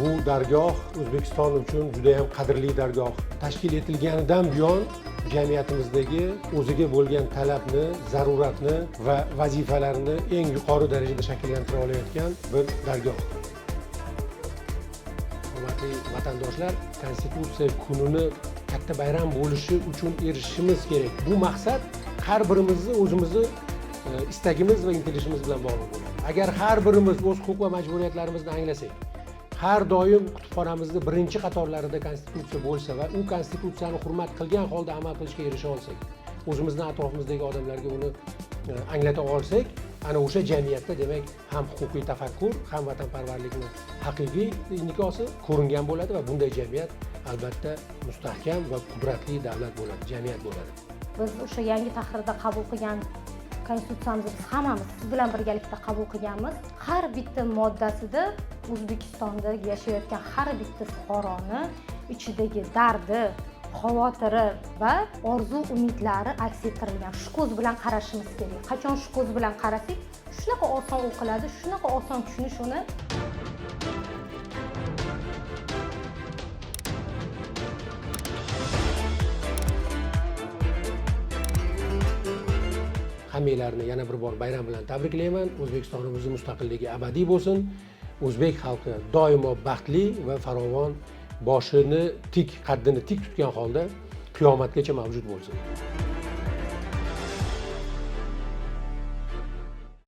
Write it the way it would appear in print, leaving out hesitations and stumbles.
Bu dargoh O'zbekiston uchun juda ham qadrli dargoh. Tashkil etilganidan buyon jamiyatimizdagi o'ziga bo'lgan talabni, zaruratni va vazifalarni eng yuqori darajada shakllantira olayotgan bir dargoh. Hurmatli vatandoshlar, Konstitutsiya kunini katta bayram bo'lishi uchun erishishimiz kerak. Bu maqsad har birimizni o'zimizni istagimiz va intilishimiz bilan bog'liq bo'ladi. Agar har birimiz o'z huquq va majburiyatlarimizni anglasak, har doim kutubxonamizda birinchi qatorlarida konstitutsiya bo'lsa va u konstitutsiyani hurmat qilgan holda amal qilishga erisha olsak, o'zimizning atrofimizdagi odamlarga uni anglata olsak, ana o'sha jamiyatda demak ham huquqiy tafakkur, ham vatanparvarlikning haqiqiy inikosi ko'ringan bo'ladi va bunday jamiyat albatta mustahkam va qudratli davlat bo'ladi, jamiyat bo'ladi. Biz o'sha yangi tahrirda qabul qilgan konstitutsiyamizni biz hammamiz siz bilan birgalikda qabul qilganmiz. Har bitta moddasida O'zbekistonda yashayotgan har bitta fuqaroni ichidagi dardi, xavotiri va orzu-umidlari aks ettirilgan. Shu ko'z bilan qarashimiz kerak. Qachon shu ko'z bilan qarasak, shunaqa oson o'qiladi, shunaqa oson tushunish uni. Hammanglarni yana bir bor bayram bilan tabriklayman. O'zbekistonimizning mustaqilligi abadiy bo'lsin. O'zbek xalqi doimo baxtli va farovon, boshini tik, qaddini tik tutgan holda qiyomatgacha mavjud bo'lsin.